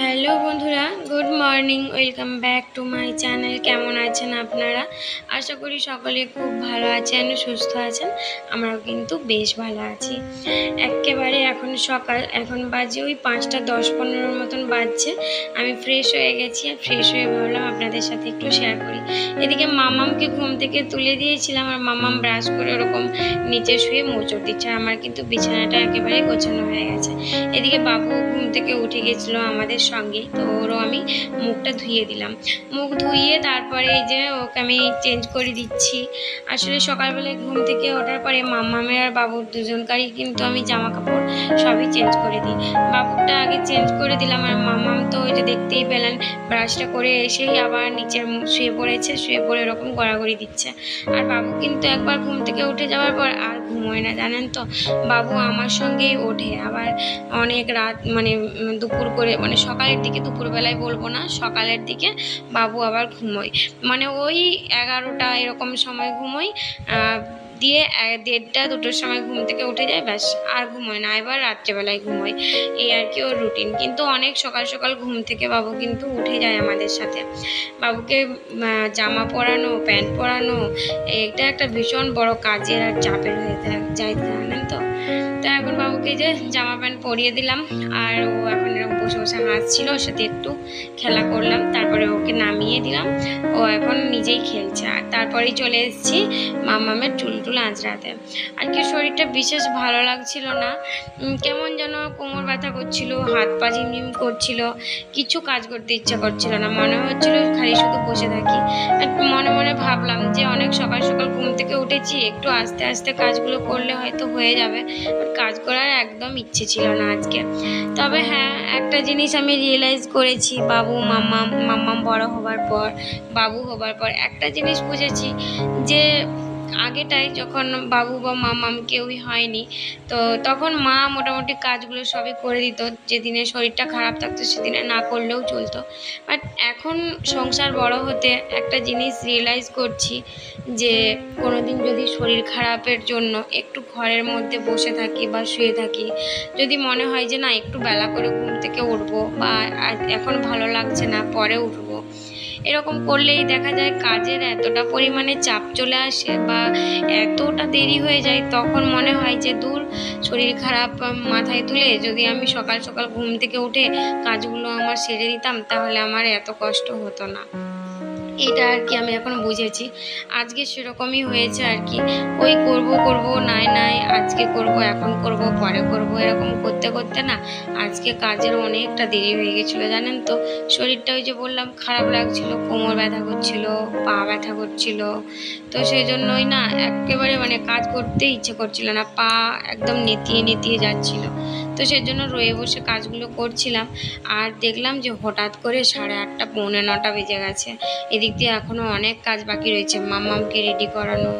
Hello বন্ধুরা, good morning. Welcome back to my channel. কেমন আছেন আপনারা? আশা করি সকলে খুব ভালো আছেন, সুস্থ আছেন। আমরাও কিন্তু বেশ ভালো আছি। একেবারে এখন সকাল, এখন বাজে ওই 5টা 10-15 মতন বাজছে। আমি ফ্রেশ হয়ে গেছি, আর ফ্রেশ হয়ে ভাবলাম আপনাদের সাথে একটু শেয়ার করি। এদিকে মামামকে ঘুম থেকে তুলে দিয়েছিলাম, আর মামাম ব্রাশ করে ওরকম নিচে শুয়ে মোচড় দিচ্ছে। আমার কিন্তু বিছানাটা একেবারে গোছানো হয়ে গেছে। এদিকে বাবু ঘুম থেকে উঠে গেছিলো আমাদের সঙ্গে, তো ওরও আমি মুখটা ধুইয়ে দিলাম। মুখ ধুইয়ে তারপরে এই যে ওকে আমি চেঞ্জ করে দিচ্ছি। আসলে সকালবেলায় ঘুম থেকে ওঠার পরে মাম্মামের আর বাবুর দুজনকারই কিন্তু আমি জামা কাপড় সবই চেঞ্জ করে দিই। বাবুরটা আগে চেঞ্জ করে দিলাম, আর মাম্মাম তো ওই যে দেখতেই পেলেন ব্রাশটা করে এসেই আবার নিচের শুয়ে পড়েছে, শুয়ে পড়ে এরকম গড়াগড়ি দিচ্ছে। আর বাবু কিন্তু একবার ঘুম থেকে উঠে যাওয়ার পর আর ঘুমোয় না, জানেন তো। বাবু আমার সঙ্গেই ওঠে, আবার অনেক রাত মানে দুপুর করে, মানে সকালের দিকে, দুপুরবেলায় বলবো না, সকালের দিকে বাবু আবার ঘুমোয়। মানে ওই 11টা এরকম সময় ঘুমোয়, দিয়ে 1:30 2টোর সময় ঘুম থেকে উঠে যায়, ব্যাস আর ঘুমোয় না। এবার রাত্রেবেলায় ঘুমোয়, এই আর কি ওর রুটিন। কিন্তু অনেক সকাল সকাল ঘুম থেকে বাবু কিন্তু উঠে যায় আমাদের সাথে। বাবুকে জামা পরানো, প্যান্ট পরানো, এটা একটা ভীষণ বড় কাজের আর চাপের হয়ে যায়, জানেন তো। তো এখন বাবুকে যে জামা প্যান্ট পরিয়ে দিলাম, আর ও এখন এরকম বসে বসে হাসছিল, ওর সাথে একটু খেলা করলাম, তারপরে ওকে নামিয়ে দিলাম। ও এখন নিজেই খেলছে। আর তারপরেই চলে এসেছি মামামের চুল আঁচড়াতে। আর কি শরীরটা বিশেষ ভালো লাগছিল না, কেমন যেন কোমর ব্যথা করছিল, হাত পা ঝিমঝিম করছিল, কিছু কাজ করতে ইচ্ছা করছিল না, মনে হচ্ছিল খালি শুধু বসে থাকি। মনে মনে ভাবলাম যে অনেক সকাল সকাল ঘুম থেকে উঠেছি, একটু আস্তে আস্তে কাজগুলো করলে হয়তো হয়ে যাবে। কাজ করার একদম ইচ্ছে ছিল না আজকে। তবে হ্যাঁ, একটা জিনিস আমি রিয়েলাইজ করেছি, মাম্মাম বড় হবার পর, বাবু হবার পর একটা জিনিস বুঝেছি, যে আগেটাই যখন বাবু বা মাম্মাম কেউই হয়নি, তো তখন মা মোটামুটি কাজগুলো সবই করে দিত। যেদিনে শরীরটা খারাপ থাকতো সেদিনে না করলেও চলতো। বাট এখন সংসার বড় হতে একটা জিনিস রিয়েলাইজ করছি, যে কোনোদিন যদি শরীর খারাপের জন্য একটু ঘরের মধ্যে বসে থাকি বা শুয়ে থাকি, যদি মনে হয় যে না একটু বেলা করে ঘুম থেকে উঠবো, বা এখন ভালো লাগছে না পরে উঠবো, এরকম করলেই দেখা যায় কাজের এতটা পরিমাণে চাপ চলে আসে বা এতটা দেরি হয়ে যায়, তখন মনে হয় যে দূর, শরীর খারাপ মাথায় তুলে যদি আমি সকাল সকাল ঘুম থেকে উঠে কাজগুলো আমার সেরে দিতাম, তাহলে আমার এত কষ্ট হতো না। এটা আর কি আমি এখন বুঝেছি। আজকে সেরকমই হয়েছে আর কি। ওই করব নাই আজকে করব, এখন করব, পরে করব, এরকম করতে করতে না আজকে কাজের অনেকটা দেরি হয়ে গেছিলো, জানেন তো। শরীরটা ওই যে বললাম খারাপ লাগছিল, কোমর ব্যথা করছিল, পা ব্যথা করছিল, তো সেই জন্যই না একেবারে মানে কাজ করতে ইচ্ছে করছিল না, পা একদম নেতিয়ে যাচ্ছিল। তো সেই জন্য রয়ে বসে কাজগুলো করছিলাম, আর দেখলাম যে হঠাৎ করে 8:30 পৌনে 9টা বেজে গেছে। এদিক দিয়ে এখনো অনেক কাজ বাকি রয়েছে। মাম্মামকে রেডি করানো,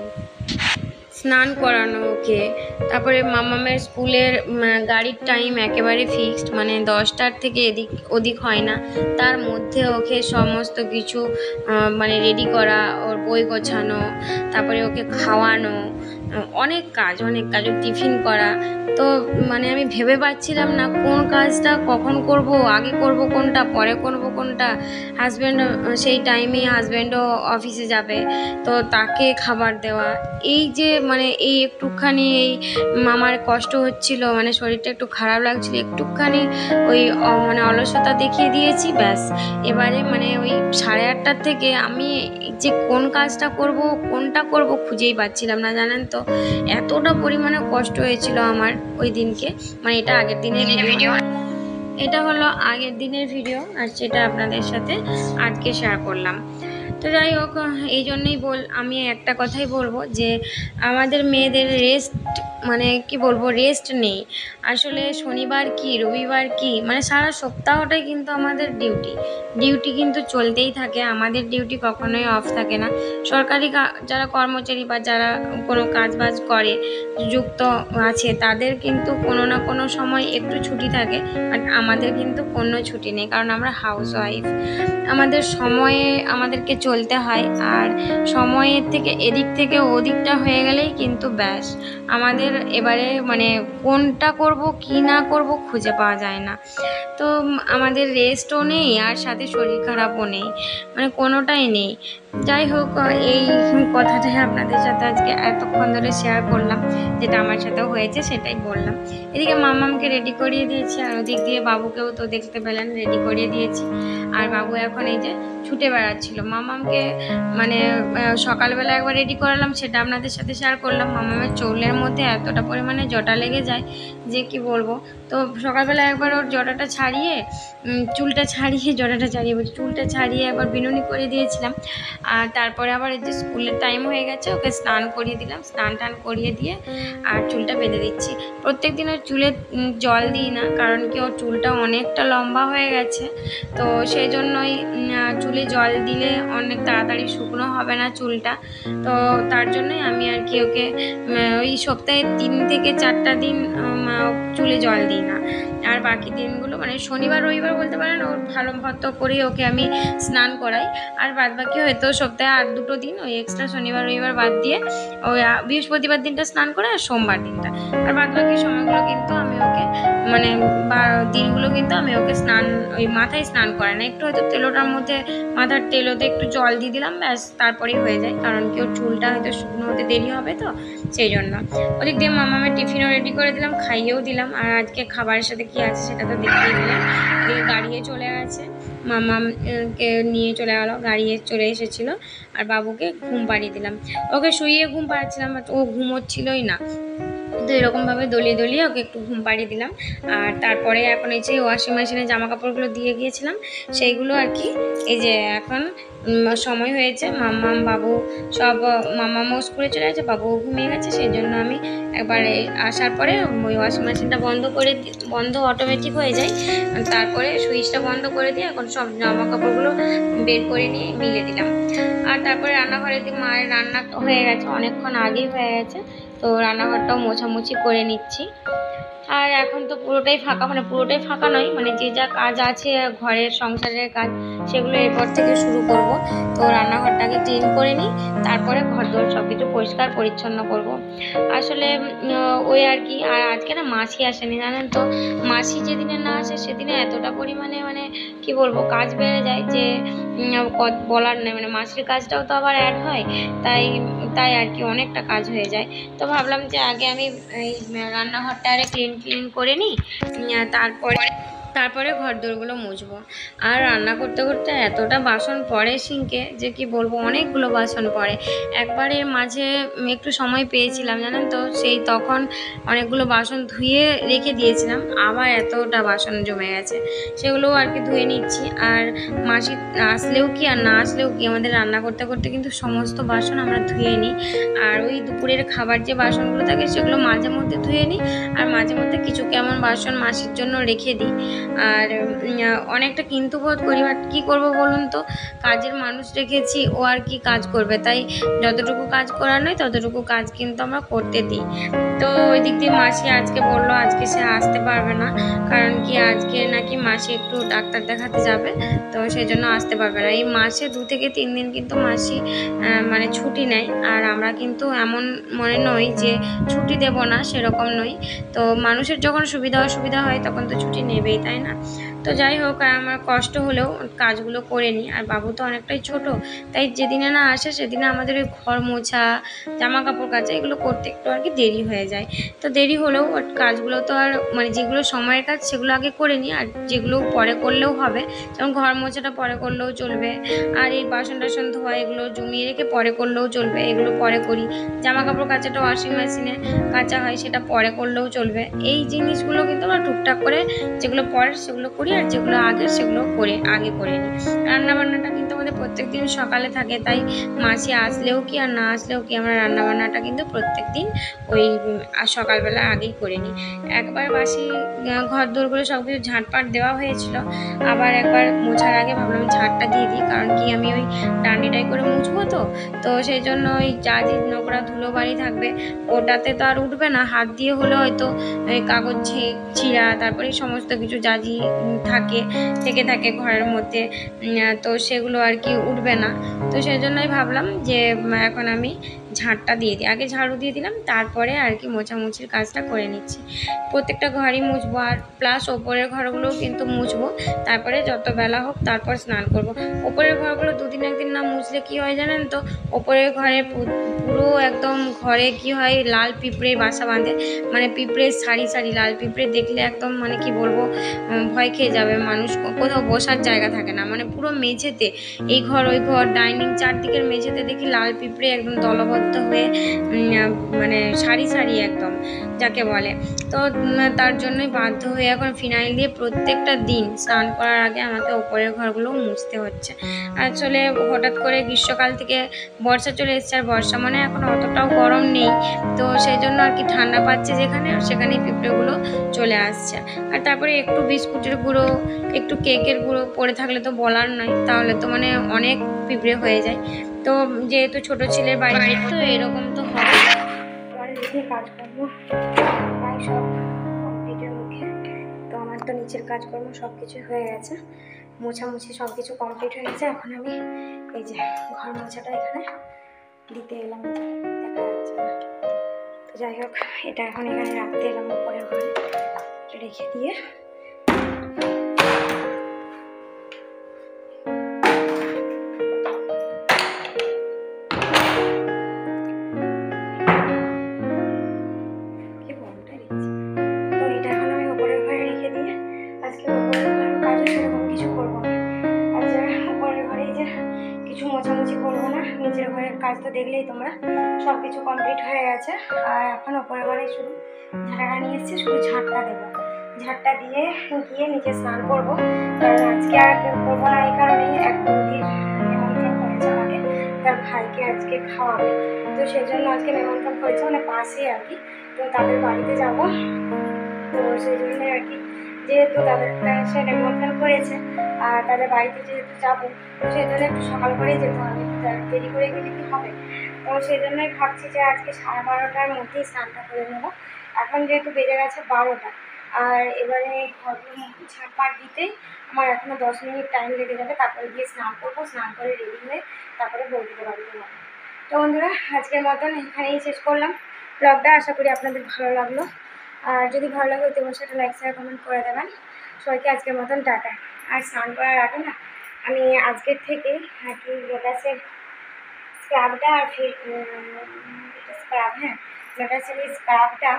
স্নান করানো ওকে, তারপরে মাম্মামের স্কুলের গাড়ির টাইম একেবারে ফিক্সড, মানে 10টার থেকে এদিক ওদিক হয় না, তার মধ্যে ওকে সমস্ত কিছু মানে রেডি করা, ওর বই গোছানো, তারপরে ওকে খাওয়ানো, অনেক কাজ ওর টিফিন করা। তো মানে আমি ভেবে পাচ্ছিলাম না কোন কাজটা কখন করব, আগে করব কোনটা, পরে করব কোনটা। হাজব্যান্ড সেই টাইমে হাজব্যান্ডও অফিসে যাবে, তো তাকে খাবার দেওয়া, এই যে মানে এই একটুখানি এই আমার কষ্ট হচ্ছিল, মানে শরীরটা একটু খারাপ লাগছিল, একটুখানি ওই মানে অলসতা দেখিয়ে দিয়েছি, ব্যাস। এবারে মানে ওই 8:30টার থেকে আমি যে কোন কাজটা করব, কোনটা করব খুঁজেই পাচ্ছিলাম না, জানেন তো। এতটা পরিমাণে কষ্ট হয়েছিল আমার ওই দিনকে। মানে এটা আগের দিনের ভিডিও, এটা হলো আগের দিনের ভিডিও, আর সেটা আপনাদের সাথে আজকে শেয়ার করলাম। তো যাই হোক, এই জন্যই আমি একটা কথাই বলবো, যে আমাদের মেয়েদের রেস্ট, মানে কি বলবো, রেস্ট নেই আসলে। শনিবার কি, রবিবার কি, মানে সারা সপ্তাহটাই কিন্তু আমাদের ডিউটি কিন্তু চলতেই থাকে। আমাদের ডিউটি কখনোই অফ থাকে না। সরকারি যারা কর্মচারী বা যারা কোনো কাজ বাজ করে যুক্ত আছে, তাদের কিন্তু কোনো না কোনো সময় একটু ছুটি থাকে, বাট আমাদের কিন্তু কোনো ছুটি নেই, কারণ আমরা হাউস ওয়াইফ। আমাদের সময়ে আমাদেরকে চলতে হয়। আর সময়ের থেকে এদিক থেকে ওদিকটা হয়ে গেলেই কিন্তু ব্যাস আমাদের এবারে মানে কোনটা করব কি না করব খুঁজে পাওয়া যায় না। তো আমাদের রেস্টও নেই আর সাথে শরীর খারাপও নেই, মানে কোনোটাই নেই। যাই হোক, এই কথাটাই আপনাদের সাথে আজকে এতক্ষণ ধরে শেয়ার করলাম, যেটা আমার সাথেও হয়েছে সেটাই বললাম। এদিকে মাম্মামকে রেডি করিয়ে দিয়েছি, আর ওদিক দিয়ে বাবুকেও তো দেখতে পেলেন রেডি করিয়ে দিয়েছি। আর বাবু এখন এই যে ছুটে বেড়াচ্ছিল। মাম্মামকে মানে সকালবেলা একবার রেডি করালাম, সেটা আপনাদের সাথে শেয়ার করলাম। মাম্মামের চুলের মধ্যে এতটা পরিমাণে জটা লেগে যায় যে কি বলবো। তো সকালবেলা একবার ওর জটাটা ছাড়িয়ে চুলটা ছাড়িয়ে একবার বিনুনি করে দিয়েছিলাম। আর তারপরে আবার এই যে স্কুলের টাইম হয়ে গেছে, ওকে স্নান করিয়ে দিলাম, স্নান টান করিয়ে দিয়ে আর চুলটা বেঁধে দিচ্ছি। প্রত্যেক দিন ওর চুলে জল দিই না, কারণ কি ওর চুলটা অনেকটা লম্বা হয়ে গেছে। তো সেই জন্যই চুলে জল দিলে অনেক তাড়াতাড়ি শুকনো হবে না চুলটা। তো তার জন্যই আমি আর কি ওকে ওই সপ্তাহে 3 থেকে 4টা দিন চুলে জল দিই না। আর বাকি দিনগুলো মানে শনিবার রবিবার বলতে পারেন ওর ভালো মতো করেই ওকে আমি স্নান করাই। আর বাদ বাকি হয়তো সপ্তাহে 8-2 দিন ওই এক্সট্রা শনিবার রবিবার বাদ দিয়ে ওই বৃহস্পতিবার দিনটা স্নান করে আর সোমবার দিনটা। আর বাদ বাকি সময়গুলো কিন্তু আমি ওকে মানে দিনগুলো কিন্তু আমি ওকে স্নান ওই মাথায় স্নান করাই না, একটু হয়তো তেলোটার মধ্যে মাথার তেলোতে একটু জল দিয়ে দিলাম, ব্যাস তারপরেই হয়ে যায়। কারণ কি ওর চুলটা হয়তো শুকনো হতে দেরি হবে, তো সেই জন্য। ওদিক দিয়ে মামামের টিফিনও রেডি করে দিলাম, খাইয়েও দিলাম। আর আজকে খাবারের সাথে কি আছে সেটা তো দেখতেই দিলাম। এদিকে গাড়িয়ে চলে আছে, মামামকে নিয়ে চলে গেলো, গাড়িয়ে চলে এসেছিলো। আর বাবুকে ঘুম পাড়িয়ে দিলাম, ওকে শুইয়ে ঘুম পাড়াচ্ছিলাম, বাট ও ঘুমোচ্ছিলই না। তো এরকমভাবে দলিয়ে ওকে একটু ঘুম পাড়িয়ে দিলাম। আর তারপরে এখন এই যে ওয়াশিং মেশিনে জামা কাপড়গুলো দিয়ে গিয়েছিলাম, সেইগুলো আর কি এই যে এখন সময় হয়েছে। মাম্মাম বাবু সব, মাম্মামও স্কুলে চলে গেছে, বাবুও ঘুমিয়ে গেছে। সেই জন্য আমি একবারে আসার পরে ওই ওয়াশিং মেশিনটা বন্ধ অটোমেটিক হয়ে যায়, তারপরে সুইচটা বন্ধ করে দিয়ে এখন সব জামা কাপড়গুলো বের করে নিয়ে মিলে দিলাম। আর তারপরে রান্নাঘরে দিয়ে মায়ের রান্না হয়ে গেছে, অনেকক্ষণ আগেই হয়ে গেছে। তো রান্নাঘরটাও মোছামুছি করে নিচ্ছি। আর এখন তো পুরোটাই ফাঁকা, মানে পুরোটাই ফাঁকা নয়, মানে যে যা কাজ আছে ঘরের সংসারের কাজ সেগুলো এরপর থেকে শুরু করব। তো রান্নাঘরটাকে ক্লিন করে নিই, তারপরে ঘরদোর সব কিছু পরিষ্কার পরিচ্ছন্ন করব। আসলে ওই আর কি। আর আজকে না মাসি আসেনি, জানেন তো। মাসি যেদিনে না আসে সেদিনে এতটা পরিমাণে মানে কি বলবো কাজ বেড়ে যায় যে বলার নেই। মানে মাসির কাজটাও তো আবার অ্যাড হয়, তাই আর কি অনেকটা কাজ হয়ে যায়। তো ভাবলাম যে আগে আমি এই রান্নাঘরটা আরে ক্লিন করে নিই, তারপরে ঘরদোরগুলো মুছবো। আর রান্না করতে করতে এতটা বাসন পড়ে সিঙ্কে যে কি বলবো, অনেকগুলো বাসন পড়ে। একবারে মাঝে একটু সময় পেয়েছিলাম, জানেন তো, সেই তখন অনেকগুলো বাসন ধুয়ে রেখে দিয়েছিলাম, আবার এতটা বাসন জমে গেছে, সেগুলোও আর কি ধুয়ে নিচ্ছি। আর মাসি আসলেও কি আর না আসলেও কি আমাদের রান্না করতে করতে কিন্তু সমস্ত বাসন আমরা ধুয়ে নিই। আর ওই দুপুরের খাবার যে বাসনগুলো থাকে সেগুলো মাঝে মধ্যে ধুয়ে নিই, আর মাঝে মধ্যে কিছু কেমন বাসন মাসির জন্য রেখে দিই। আর অনেকটা কিন্তু বোধ করি, বাট কী করবো বলুন তো, কাজের মানুষ রেখেছি, ও আর কি কাজ করবে, তাই যতটুকু কাজ করার নয় ততটুকু কাজ কিন্তু আমরা করতে দিই। তো ওই দিক দিয়ে মাসি আজকে বললো আজকে সে আসতে পারবে না, কারণ কি আজকে নাকি মাসি একটু ডাক্তার দেখাতে যাবে, তো সেই জন্য আসতে পারবে না। এই মাসে 2 থেকে 3 দিন কিন্তু মাসি মানে ছুটি নেয়। আর আমরা কিন্তু এমন মনে নই যে ছুটি দেব না, সেরকম নই। তো মানুষের যখন সুবিধা অসুবিধা হয় তখন তো ছুটি নেবেই, তাই না। তো যাই হোক, আমার কষ্ট হলেও কাজগুলো করে নিই। আর বাবু তো অনেকটাই ছোট, তাই যেদিনে না আসে সেদিনে আমাদের ওই ঘর মোছা, জামা কাপড় কাচা এগুলো করতে একটু আর কি দেরি হয়ে যায়। তো দেরি হলেও কাজগুলো তো আর মানে যেগুলো সময়ের কাজ সেগুলো আগে করে নিই, আর যেগুলো পরে করলেও হবে, যেমন ঘর মোছাটা পরে করলেও চলবে, আর এই বাসন টাসন ধোয়া এগুলো জমিয়ে রেখে পরে করলেও চলবে, এগুলো পরে করি। জামা কাপড় কাচাটা ওয়াশিং মেশিনে কাচা হয়, সেটা পরে করলেও চলবে। এই জিনিসগুলো কিন্তু আমরা টুকটাক করে যেগুলো পরে সেগুলো করি, আর যেগুলো আগে সেগুলো আগে করে নিই। রান্নাবান্নাটা কিন্তু আমাদের প্রত্যেক দিন সকালে থাকে, তাই মাসি আসলেও কি আর না আসলেও কি আমরা রান্নাবান্নাটা কিন্তু প্রত্যেক দিন ওই সকালবেলা আগেই করে নিই। একবার বাসি ঘর দোরগুলো সব কিছু ঝাঁটপাট দেওয়া হয়েছিল, আবার একবার মোছার আগে ভাবলাম ঝাঁটটা দিয়ে দিই, কারণ কি আমি ওই ডান্ডিটাই করে মুছবো, তো সেই জন্য ওই যা যে নোংরা ধুলো বাড়ি থাকবে ওটাতে তো আর উঠবে না, হাত দিয়ে হলে হয়তো কাগজ ছিঁড়া, তারপরে সমস্ত কিছু জাজি থেকে ঘরের মধ্যে, তো সেগুলো আর কি উঠবে না। তো সেই জন্যই ভাবলাম যে এখন আমি ঝাঁটটা দিয়ে দিই, আগে ঝাড়ু দিয়ে দিলাম, তারপরে আর কি মোছামুছির কাজটা করে নিচ্ছি। প্রত্যেকটা ঘরই মুছবো, আর প্লাস ওপরের ঘরগুলোও কিন্তু মুছবো। তারপরে যত বেলা হোক তারপর স্নান করব। ওপরের ঘরগুলো দুদিন একদিন না মুছলে কি হয় জানেন তো, ওপরের ঘরে পুরো একদম ঘরে কি হয়, লাল পিঁপড়ে বাসা বাঁধে। মানে পিঁপড়ের সারি সারি লাল পিঁপড়ে দেখলে একদম মানে কি বলবো, ভয় খেয়ে যাবে মানুষ, কোথাও বসার জায়গা থাকে না। মানে পুরো মেঝেতে, এই ঘর ওই ঘর ডাইনিং চারদিকের মেঝেতে দেখি লাল পিঁপড়ে একদম দলবদ্ধ হয়ে, মানে সারি সারি একদম যাকে বলে। তো তার জন্যই বাধ্য হয়ে এখন ফিনাইল দিয়ে প্রত্যেকটা দিন স্নান করার আগে আমাকে ওপরের ঘরগুলো মুছতে হচ্ছে। আসলে হঠাৎ করে গ্রীষ্মকাল থেকে বর্ষা চলে এসছে, আর বর্ষা মানে এখন অতটাও গরম নেই, তো সেই জন্য আর কি ঠান্ডা পাচ্ছে যেখানে, সেখানেই পিঁপড়েগুলো চলে আসছে। আর তারপরে একটু বিস্কুটের গুঁড়ো, একটু কেকের গুঁড়ো পড়ে থাকলে তো বলার নয়, তাহলে তো মানে অনেক পিঁপড়ে হয়ে যায়। তো যেহেতু ছোট ছেলের বাড়ি, তো এরকম তো হবে। কাজকর্ম প্রায় সব কমপ্লিটের মুখে। তো আমার তো নিচের কাজকর্ম সব কিছু হয়ে গেছে, মোছামুছি সব কিছু কমপ্লিট হয়ে গেছে। এখন আমি এই যে ঘর মোছাটা এখানে দিতে এলাম, দেখা যাচ্ছে না। তো যাই হোক, এটা এখন এখানে রাখতে এলাম উপরের ঘরে, রেখে দিয়ে মোছামুছি করবো না। নিচের ঘরের কাজ তো দেখলেই তোমরা, সব কিছু কমপ্লিট হয়ে গেছে। আর এখন ওপরের ঘরে শুধু ঝাঁটা নিয়ে এসেছি, শুধু ঝাঁটটা দেবো। ঝাঁটটা দিয়ে গিয়ে নিচে স্নান করবো, কারণ আজকে আর কেউ করবো না। এই কারণেই এক বৌদির নিমন্ত্রণ করেছে আমাকে, তার ভাইকে আজকে খাওয়াবে। তো সেই জন্য আজকে নিমন্ত্রণ করেছে, মানে পাশে আর কি। তো তাদের বাড়িতে যাব, তো সেই জন্য আর কি, যেহেতু তাদের সে নিমন্ত্রণ করেছে আর তাদের বাড়িতে যেহেতু যাবো, তো সেই জন্য একটু সকাল করেই যেতে হবে, দেরি করে গেলে কি হবে। তো সেই জন্যই ভাবছি যে আজকে 12:30টার মধ্যেই স্নানটা করে নেবো। এখন যেহেতু বেজে গেছে 12টা, আর এবারে ঘরগুলো ঝাঁটপাট দিতেই আমার এখনও 10 মিনিট টাইম লেগে যাবে। তারপরে গিয়ে স্নান করবো, স্নান করে রেডি হয়ে তারপরে বৌদিদের বাড়িতে যাবো। তো বন্ধুরা, আজকের মতন এখানেই শেষ করলাম ব্লগটা। আশা করি আপনাদের ভালো লাগলো, আর যদি ভালো লাগে তো অবশ্যই একটা লাইক শেয়ার কমেন্ট করে দেবেন। সবাইকে আজকের মতন টাটা। আর স্নান করার আগে না, আমি আজকের থেকে আর কি লোটাসের স্ক্রাবটা, আর স্ক্রাব, হ্যাঁ লোটাসের এই স্ক্রাবটা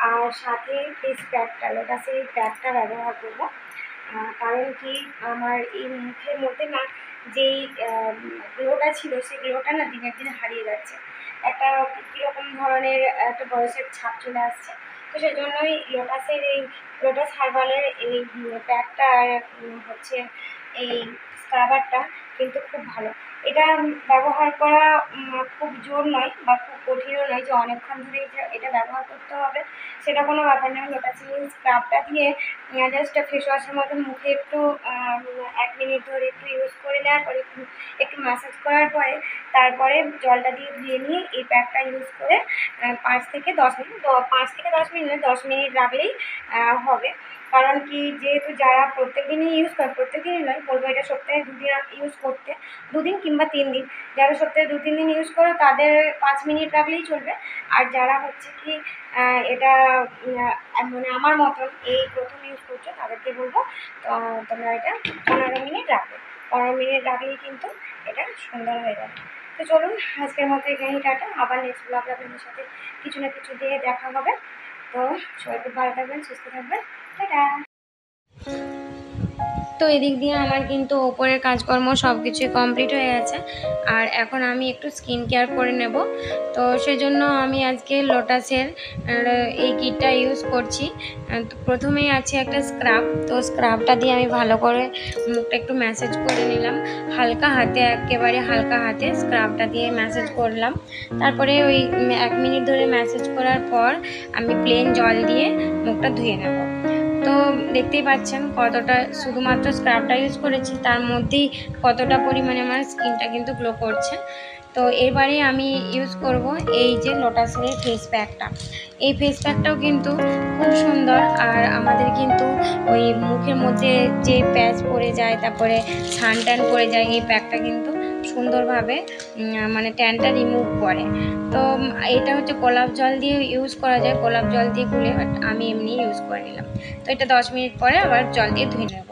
আর সাথে ফেস প্যাকটা, লোটাসের এই প্যাকটা ব্যবহার করবো। কারণ কি, আমার এই মুখের মধ্যে না যেই গ্লোটা ছিল, সেই গ্লোটা না দিনের দিন হারিয়ে যাচ্ছে। একটা কীরকম ধরনের একটা বয়সের ছাপ চলে আসছে। তো সেই জন্যই লোটাসের এই লোটাস হার্বালের এই প্যাকটা আর হচ্ছে এই স্ক্রাবারটা কিন্তু খুব ভালো। এটা ব্যবহার করা খুব জোর নয় বা খুব কঠিনও নয় যে অনেকক্ষণ ধরে এটা ব্যবহার করতে হবে, সেটা কোনো ব্যাপার নয়। লোটাসের এই স্ক্রাবটা দিয়ে জাস্ট ফেস ওয়াশের মতো মুখে একটু 1 মিনিট ধরে একটু ইউজ করে নেওয়ার পরে, একটু ম্যাসাজ করার পরে, তারপরে জলটা দিয়ে ধুয়ে নিয়ে এই প্যাকটা ইউজ করে 5 থেকে 10 মিনিট, 5 থেকে 10 মিনিট নয়, 10 মিনিট রাখলেই হবে। কারণ কি, যেহেতু যারা প্রত্যেক দিনই ইউজ করে, প্রত্যেক দিনই নয় বলবো, এটা সপ্তাহে 2 দিন ইউজ করতে, 2 দিন কিংবা 3 দিন। যারা সপ্তাহে 2-3 দিন ইউজ করো তাদের 5 মিনিট রাখলেই চলবে। আর যারা হচ্ছে কি এটা মানে আমার মতন এই প্রথম ইউজ করছো, তাদেরকে বলবো তো তোমরা এটা 15 মিনিট রাখবে। 15 মিনিট রাখলেই কিন্তু এটা সুন্দর হয়ে যাবে। তো চলুন, আজকের মতো এখানেই টাটা। আবার নেক্সট ব্লগে আপনাদের সাথে কিছু না কিছু দিয়ে দেখা হবে। তো সবাই খুব ভালো থাকবেন, সুস্থ থাকবেন, টাটা। তো এদিক দিয়ে আমার কিন্তু ওপরের কাজকর্ম সব কিছুই কমপ্লিট হয়ে গেছে, আর এখন আমি একটু স্কিন কেয়ার করে নেব। তো সেজন্য আমি আজকে লোটাসের এই কিটটা ইউজ করছি। তো প্রথমেই আছে একটা স্ক্রাব, তো স্ক্রাবটা দিয়ে আমি ভালো করে মুখটা একটু ম্যাসাজ করে নিলাম, হালকা হাতে, একেবারে হালকা হাতে স্ক্রাবটা দিয়ে ম্যাসাজ করলাম। তারপরে ওই 1 মিনিট ধরে ম্যাসাজ করার পর আমি প্লেন জল দিয়ে মুখটা ধুয়ে নেব। তো দেখতেই পাচ্ছেন কতটা, শুধুমাত্র স্ক্রাবটা ইউজ করেছি, তার মধ্যেই কতটা পরিমাণে আমার স্কিনটা কিন্তু গ্লো করছে। তো তো এবারে আমি ইউজ করব এই যে লোটাসের ফেস প্যাকটা। এই ফেস প্যাকটাও কিন্তু খুব সুন্দর, আর আমাদের কিন্তু ওই মুখের মধ্যে যে প্যাচ পড়ে যায়, তারপরে সান ট্যান পড়ে যায়, এই প্যাকটা কিন্তু সুন্দরভাবে মানে ট্যানটা রিমুভ করে। তো এটা হচ্ছে গোলাপ জল দিয়ে ইউজ করা যায়, গোলাপ জল দিয়ে গুলে, বাট আমি এমনি ইউজ করে নিলাম। তো এটা 10 মিনিট পরে আবার জল দিয়ে ধুয়ে নেব।